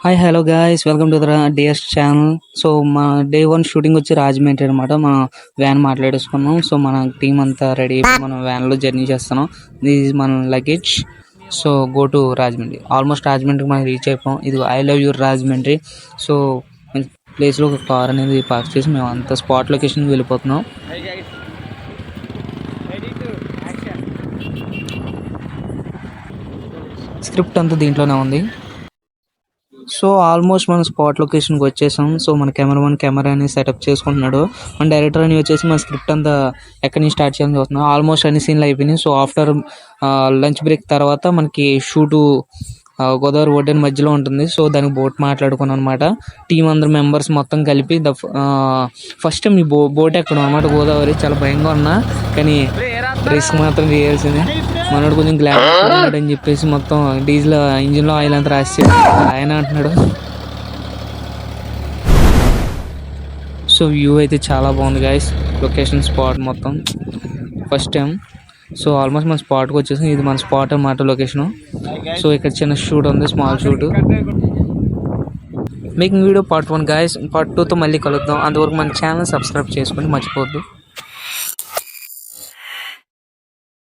Hi hello guys welcome to the DS channel. So మా day 1 shooting వచ్చి రాజమండ్రి అనమాట. మన వ్యాన్ మాట్లాడేసుకున్నాం. సో మన టీం అంతా రెడీ అయిపోయి మనం వ్యాన్లో జర్నీ చేస్తున్నాం. దిస్ ఈజ్ మన luggage. So go to Rajahmundry. Almost రాజమండ్రికి మనం రీచ్ అయిపోయాం. ఇది I love you Rajahmundry. So ప్లేస్లో ఒక కార్ అనేది పార్క్ చేసి మేము అంతా స్పాట్ లొకేషన్కి వెళ్ళిపోతున్నాం. స్క్రిప్ట్ అంతా దీంట్లోనే ఉంది. సో ఆల్మోస్ట్ మనం స్పాట్ లొకేషన్కి వచ్చేసాం. సో మన కెమెరాని సెటప్ చేసుకుంటున్నాడు. మన డైరెక్టర్ అని వచ్చేసి మన స్క్రిప్ట్ అంతా ఎక్కడి నుంచి స్టార్ట్ చేయాలని చూస్తున్నాం. ఆల్మోస్ట్ అన్ని సీన్లు అయిపోయినాయి. సో ఆఫ్టర్ లంచ్ బ్రేక్ తర్వాత మనకి షూటు గోదావరి ఒడ్డని మధ్యలో ఉంటుంది. సో దానికి బోట్ మాట్లాడుకున్నాం అనమాట. టీం అందరు మెంబర్స్ మొత్తం కలిపి ఫస్ట్ టైం ఈ బోట్ ఎక్కడం అనమాట. గోదావరి చాలా భయంగా ఉన్నా కానీ రిస్క్ మాత్రం చేయాల్సిందే. మనోడు కొంచెం గ్లాడ్ అని చెప్పేసి మొత్తం డీజిల్ ఇంజిన్లో ఆయిల్ అంతా రాసి ఆయన అంటున్నాడు. సో వ్యూ అయితే చాలా బాగుంది గాయస్. లొకేషన్ స్పాట్ మొత్తం ఫస్ట్ టైం. సో ఆల్మోస్ట్ మన స్పాట్కి వచ్చేసి ఇది మన స్పాట్ అన్నమాట లొకేషన్. సో ఇక్కడ చిన్న షూట్ ఉంది, small shoot. Making video part 1 guys. Part 2తో మళ్ళీ కలుద్దాం. అంతవరకు మన ఛానల్ సబ్స్క్రైబ్ చేసుకోండి మర్చిపోవద్దు.